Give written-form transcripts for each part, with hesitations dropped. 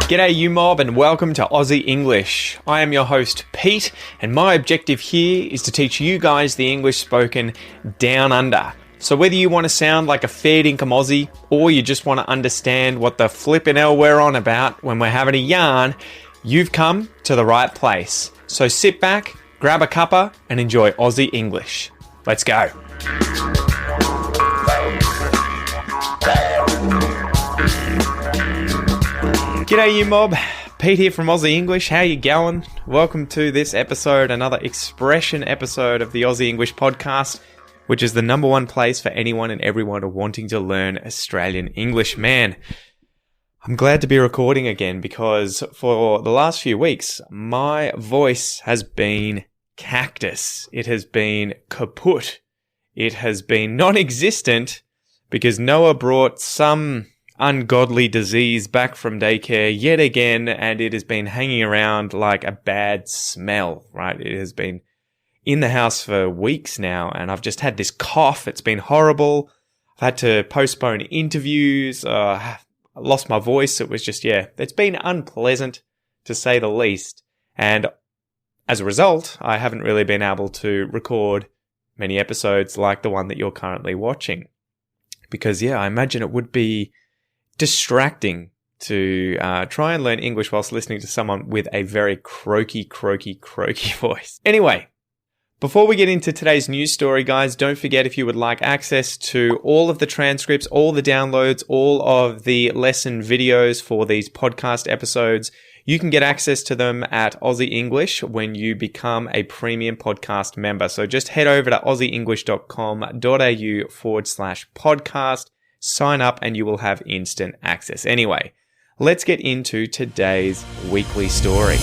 G'day you mob and welcome to Aussie English. I am your host Pete and my objective here is to teach you guys the English spoken down under. So whether you want to sound like a fair dinkum Aussie or you just want to understand what the flippin' hell we're on about when we're having a yarn, you've come to the right place. So sit back, grab a cuppa and enjoy Aussie English. Let's go. G'day you mob, Pete here from Aussie English, how you going? Welcome to this episode, another expression episode of the Aussie English Podcast, which is the number one place for anyone and everyone wanting to learn Australian English. Man, I'm glad to be recording again because for the last few weeks, my voice has been cactus. It has been kaput. It has been non-existent because Noah brought some ungodly disease back from daycare yet again, and it has been hanging around like a bad smell, right? It has been in the house for weeks now, and I've just had this cough. It's been horrible. I've had to postpone interviews. I lost my voice. It was just, it's been unpleasant to say the least. And as a result, I haven't really been able to record many episodes like the one that you're currently watching. Because, I imagine it would be distracting to try and learn English whilst listening to someone with a very croaky voice. Anyway, before we get into today's news story, guys, don't forget if you would like access to all of the transcripts, all the downloads, all of the lesson videos for these podcast episodes, you can get access to them at Aussie English when you become a premium podcast member. So just head over to aussieenglish.com.au/podcast. Sign up and you will have instant access. Anyway, let's get into today's weekly story.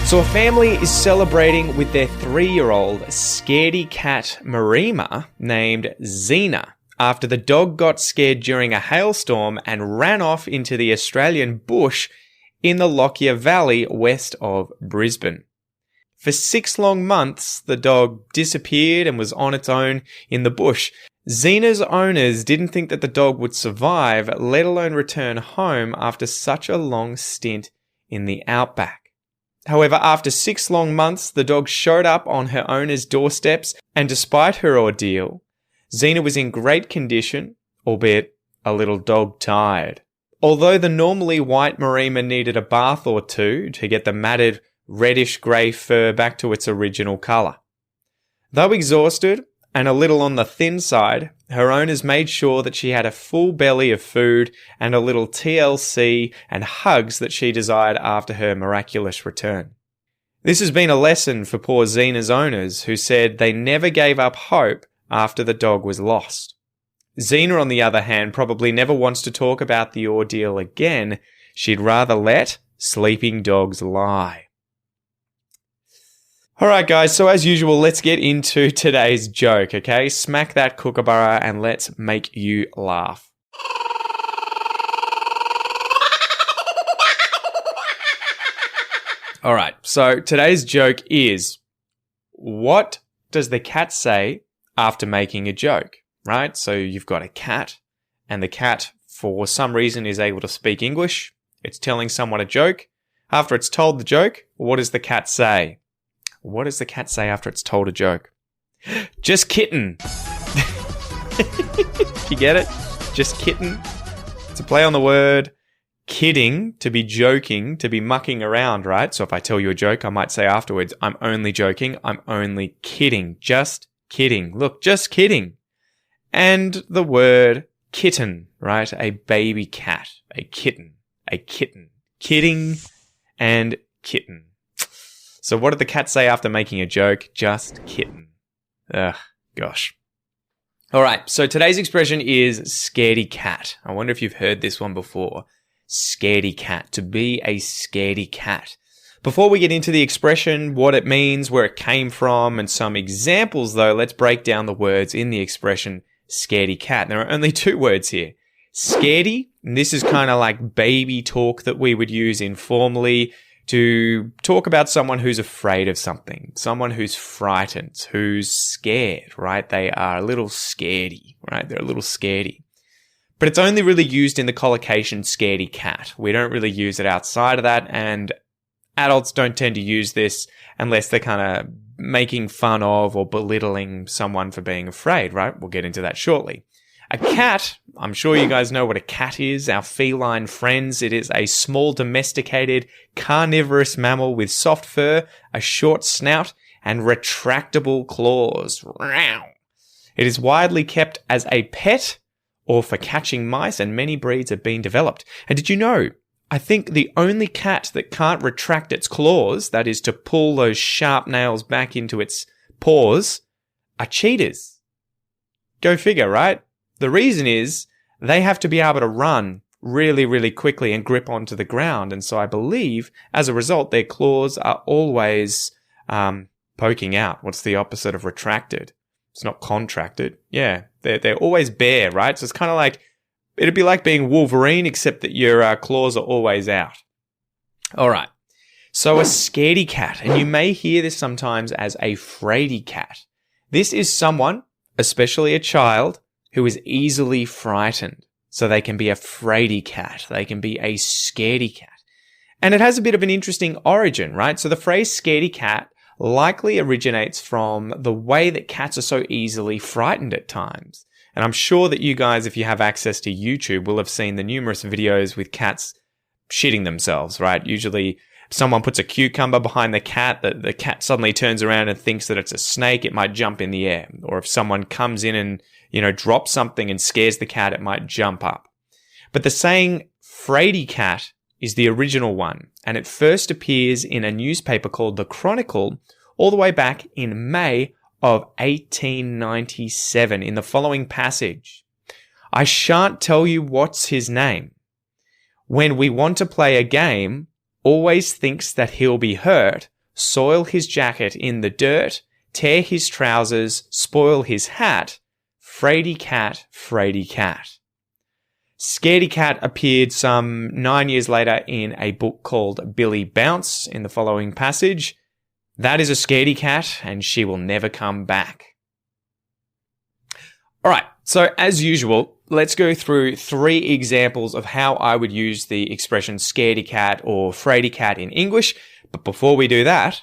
So a family is celebrating with their 3-year-old scaredy cat Maremma named Zena after the dog got scared during a hailstorm and ran off into the Australian bush in the Lockyer Valley west of Brisbane. For 6 long months, the dog disappeared and was on its own in the bush. Zena's owners didn't think that the dog would survive, let alone return home after such a long stint in the outback. However, after 6 long months, the dog showed up on her owner's doorsteps, and despite her ordeal, Zena was in great condition, albeit a little dog-tired. Although the normally white Maremma needed a bath or two to get the matted reddish-grey fur back to its original colour. Though exhausted and a little on the thin side, her owners made sure that she had a full belly of food and a little TLC and hugs that she desired after her miraculous return. This has been a lesson for poor Zena's owners, who said they never gave up hope after the dog was lost. Zena, on the other hand, probably never wants to talk about the ordeal again. She'd rather let sleeping dogs lie. Alright guys, so as usual, let's get into today's joke, okay? Smack that kookaburra and let's make you laugh. Alright, so today's joke is, what does the cat say after making a joke? Right? So you've got a cat, and the cat, for some reason, is able to speak English. It's telling someone a joke. After it's told the joke, what does the cat say? What does the cat say after it's told a joke? Just kitten. You get it? Just kitten. It's a play on the word kidding, to be joking, to be mucking around, right? So if I tell you a joke, I might say afterwards, I'm only joking, I'm only kidding. Just kidding. Look, just kidding. And the word kitten, right? A baby cat, a kitten, kidding and kitten. So what did the cat say after making a joke? Just kitten. Ugh, gosh. All right, so today's expression is scaredy cat. I wonder if you've heard this one before. Scaredy cat, to be a scaredy cat. Before we get into the expression, what it means, where it came from, and some examples though, let's break down the words in the expression scaredy cat. There are only 2 words here. Scaredy And this is kind of like baby talk that we would use informally to talk about someone who's afraid of something, someone who's frightened, who's scared, right? They are a little scaredy, right? They're a little scaredy. But it's only really used in the collocation scaredy cat. We don't really use it outside of that, and adults don't tend to use this unless they're kind of making fun of or belittling someone for being afraid, right? We'll get into that shortly. A cat, I'm sure you guys know what a cat is, our feline friends. It is a small domesticated carnivorous mammal with soft fur, a short snout, and retractable claws. It is widely kept as a pet or for catching mice, and many breeds have been developed. And did you know, I think the only cat that can't retract its claws, that is to pull those sharp nails back into its paws, are cheetahs. Go figure, right? The reason is they have to be able to run really, really quickly and grip onto the ground. And so I believe, as a result, their claws are always poking out. What's the opposite of retracted? It's not contracted. Yeah, they're always bare, right? So it's kind of like, it'd be like being Wolverine, except that your claws are always out. All right. So a scaredy cat, and you may hear this sometimes as a fraidy cat. This is someone, especially a child, who is easily frightened. So they can be a fraidy cat. They can be a scaredy cat. And it has a bit of an interesting origin, right? So the phrase scaredy cat likely originates from the way that cats are so easily frightened at times. And I'm sure that you guys, if you have access to YouTube, will have seen the numerous videos with cats shitting themselves, right? Usually someone puts a cucumber behind the cat, the cat suddenly turns around and thinks that it's a snake, it might jump in the air. Or if someone comes in and, drops something and scares the cat, it might jump up. But the saying fraidy cat is the original one, and it first appears in a newspaper called The Chronicle all the way back in May of 1897 in the following passage. I shan't tell you what's his name. When we want to play a game, always thinks that he'll be hurt, soil his jacket in the dirt, tear his trousers, spoil his hat, fraidy cat, fraidy cat. Scaredy Cat appeared some 9 years later in a book called Billy Bounce in the following passage. That is a scaredy cat, and she will never come back. All right, so as usual, let's go through 3 examples of how I would use the expression scaredy cat or fraidy cat in English. But before we do that,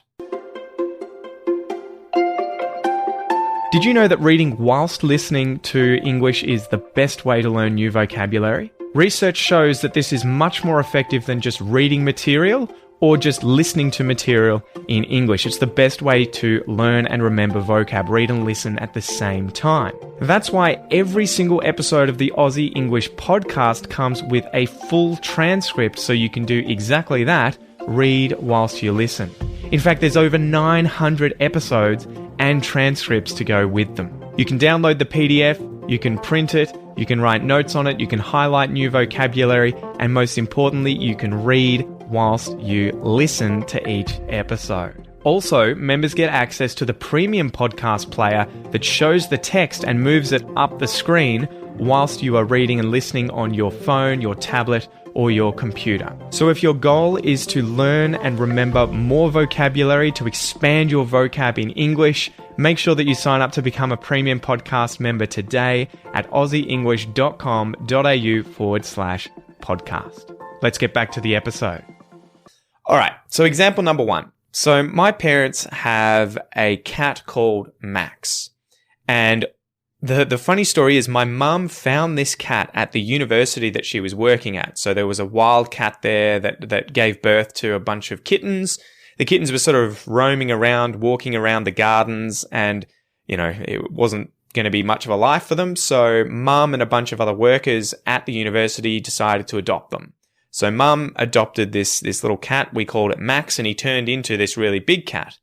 did you know that reading whilst listening to English is the best way to learn new vocabulary? Research shows that this is much more effective than just reading material or just listening to material in English. It's the best way to learn and remember vocab, read and listen at the same time. That's why every single episode of the Aussie English podcast comes with a full transcript so you can do exactly that, read whilst you listen. In fact, there's over 900 episodes and transcripts to go with them. You can download the PDF, you can print it, you can write notes on it, you can highlight new vocabulary, and most importantly, you can read whilst you listen to each episode. Also, members get access to the premium podcast player that shows the text and moves it up the screen whilst you are reading and listening on your phone, your tablet, or your computer. So if your goal is to learn and remember more vocabulary, to expand your vocab in English, make sure that you sign up to become a premium podcast member today at aussieenglish.com.au/podcast. Let's get back to the episode. All right, so example number 1. So my parents have a cat called Max. And the funny story is my mum found this cat at the university that she was working at. So there was a wild cat there that gave birth to a bunch of kittens. The kittens were sort of roaming around, walking around the gardens, and, it wasn't going to be much of a life for them. So mum and a bunch of other workers at the university decided to adopt them. So mum adopted this little cat. We called it Max, and he turned into this really big cat.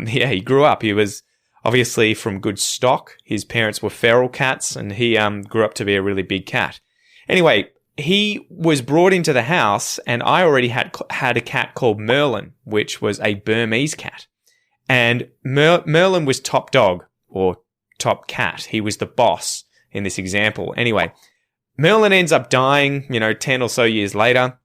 He grew up. He was obviously from good stock. His parents were feral cats, and he grew up to be a really big cat. Anyway, he was brought into the house, and I already had a cat called Merlin, which was a Burmese cat. And Merlin was top dog, or top cat. He was the boss in this example. Anyway, Merlin ends up dying, 10 or so years later.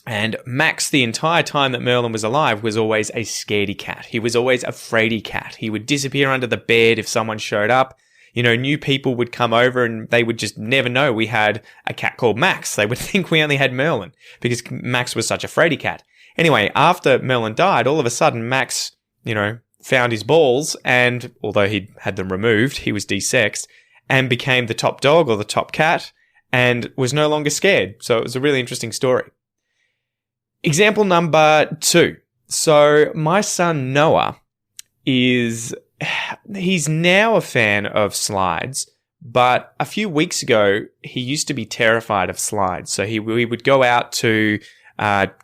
And Max, the entire time that Merlin was alive, was always a scaredy cat. He was always a fraidy cat. He would disappear under the bed if someone showed up. New people would come over and they would just never know we had a cat called Max. They would think we only had Merlin because Max was such a fraidy cat. Anyway, after Merlin died, all of a sudden Max, found his balls, and although he had them removed, he was desexed and became the top dog or the top cat and was no longer scared. So it was a really interesting story. Example number 2. So my son Noah he's now a fan of slides, but a few weeks ago, he used to be terrified of slides. So we would go out to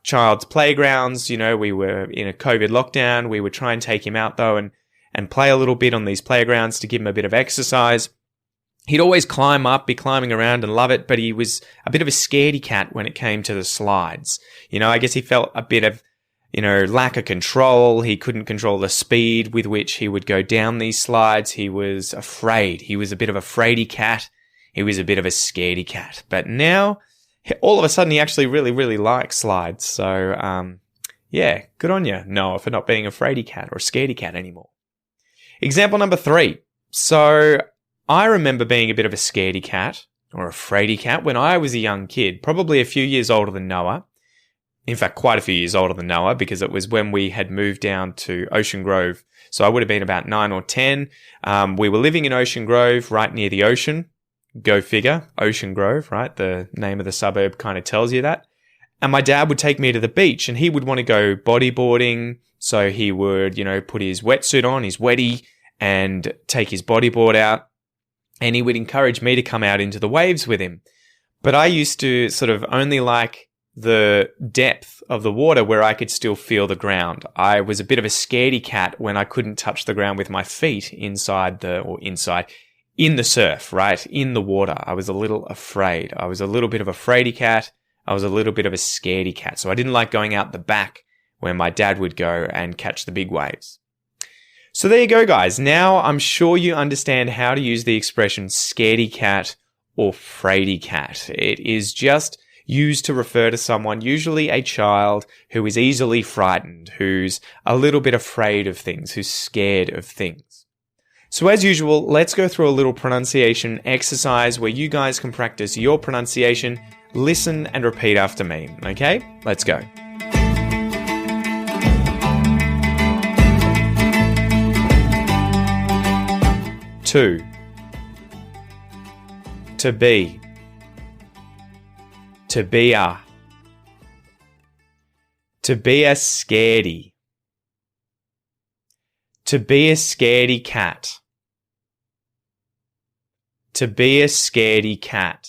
child's playgrounds. We were in a COVID lockdown. We would try and take him out though and play a little bit on these playgrounds to give him a bit of exercise. He'd always be climbing around and love it, but he was a bit of a scaredy cat when it came to the slides. I guess he felt a bit of, lack of control. He couldn't control the speed with which he would go down these slides. He was afraid. He was a bit of a fraidy cat. He was a bit of a scaredy cat. But now, all of a sudden, he actually really, really likes slides. So, yeah, good on you, Noah, for not being a fraidy cat or a scaredy cat anymore. Example number 3. So, I remember being a bit of a scaredy cat or a fraidy cat when I was a young kid, probably a few years older than Noah. In fact, quite a few years older than Noah, because it was when we had moved down to Ocean Grove. So I would have been about 9 or 10. We were living in Ocean Grove, right near the ocean. Go figure, Ocean Grove, right? The name of the suburb kind of tells you that. And my dad would take me to the beach and he would want to go bodyboarding. So he would, put his wetsuit on, his wetty, and take his bodyboard out. And he would encourage me to come out into the waves with him. But I used to sort of only like the depth of the water where I could still feel the ground. I was a bit of a scaredy cat when I couldn't touch the ground with my feet in the surf, right? In the water. I was a little afraid. I was a little bit of a fraidy cat. I was a little bit of a scaredy cat. So I didn't like going out the back where my dad would go and catch the big waves. So there you go, guys. Now I'm sure you understand how to use the expression scaredy cat or fraidy cat. It is just used to refer to someone, usually a child, who is easily frightened, who's a little bit afraid of things, who's scared of things. So as usual, let's go through a little pronunciation exercise where you guys can practice your pronunciation, listen and repeat after me. Okay? Let's go. To be. To be a scaredy. To be a scaredy cat. To be a scaredy cat.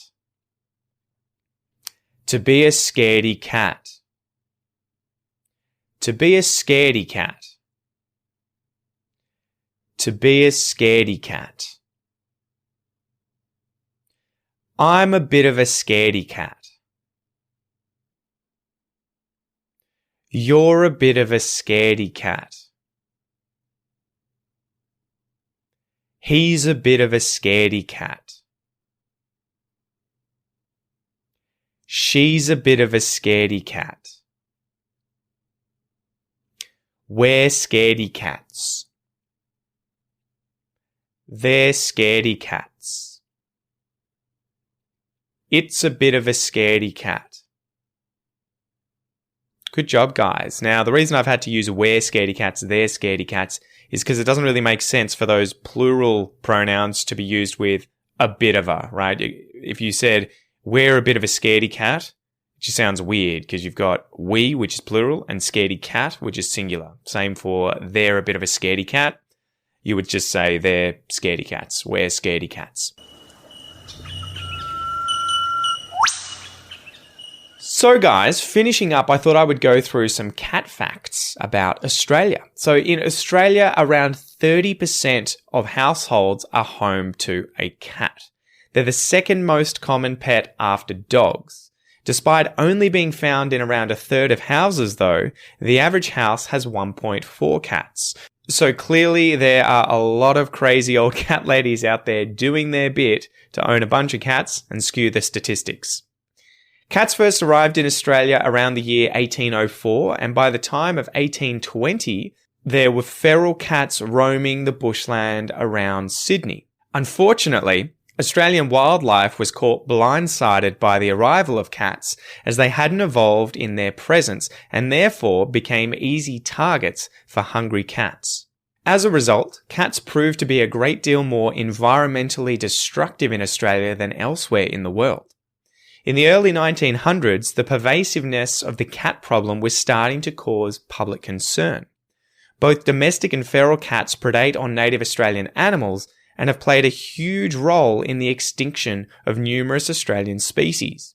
To be a scaredy cat. To be a scaredy cat. To be a scaredy cat. I'm a bit of a scaredy cat. You're a bit of a scaredy cat. He's a bit of a scaredy cat. She's a bit of a scaredy cat. We're scaredy cats. They're scaredy cats. It's a bit of a scaredy cat. Good job, guys. Now, the reason I've had to use we're scaredy cats, they're scaredy cats, is because it doesn't really make sense for those plural pronouns to be used with a bit of a, right? If you said, we're a bit of a scaredy cat, it just sounds weird because you've got we, which is plural, and scaredy cat, which is singular. Same for they're a bit of a scaredy cat. You would just say they're scaredy cats. We're scaredy cats. So guys, finishing up, I thought I would go through some cat facts about Australia. So in Australia, around 30% of households are home to a cat. They're the second most common pet after dogs. Despite only being found in around a third of houses though, the average house has 1.4 cats. So clearly there are a lot of crazy old cat ladies out there doing their bit to own a bunch of cats and skew the statistics. Cats first arrived in Australia around the year 1804, and by the time of 1820, there were feral cats roaming the bushland around Sydney. Unfortunately, Australian wildlife was caught blindsided by the arrival of cats, as they hadn't evolved in their presence and therefore became easy targets for hungry cats. As a result, cats proved to be a great deal more environmentally destructive in Australia than elsewhere in the world. In the early 1900s, the pervasiveness of the cat problem was starting to cause public concern. Both domestic and feral cats predate on native Australian animals and have played a huge role in the extinction of numerous Australian species.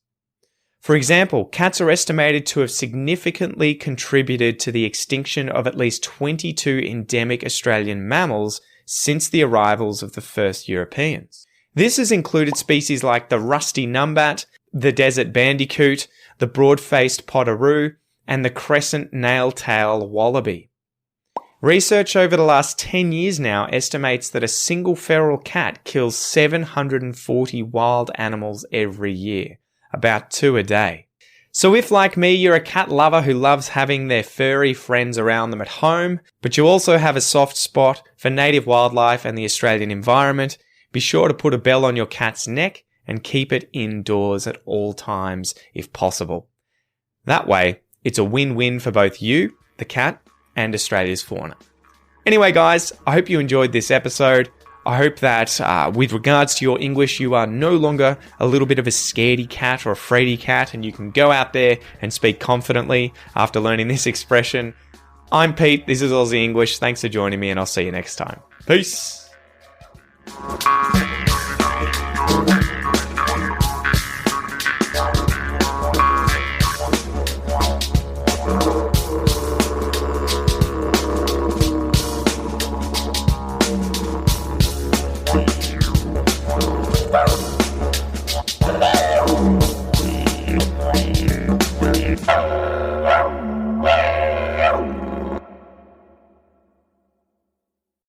For example, cats are estimated to have significantly contributed to the extinction of at least 22 endemic Australian mammals since the arrivals of the first Europeans. This has included species like the rusty numbat, the desert bandicoot, the broad-faced potoroo, and the crescent nail-tail wallaby. Research over the last 10 years now estimates that a single feral cat kills 740 wild animals every year, about 2 a day. So if, like me, you're a cat lover who loves having their furry friends around them at home, but you also have a soft spot for native wildlife and the Australian environment, be sure to put a bell on your cat's neck and keep it indoors at all times if possible. That way, it's a win-win for both you, the cat, and Australia's fauna. Anyway, guys, I hope you enjoyed this episode. I hope that with regards to your English, you are no longer a little bit of a scaredy cat or a fraidy cat, and you can go out there and speak confidently after learning this expression. I'm Pete, this is Aussie English. Thanks for joining me, and I'll see you next time. Peace! Wow.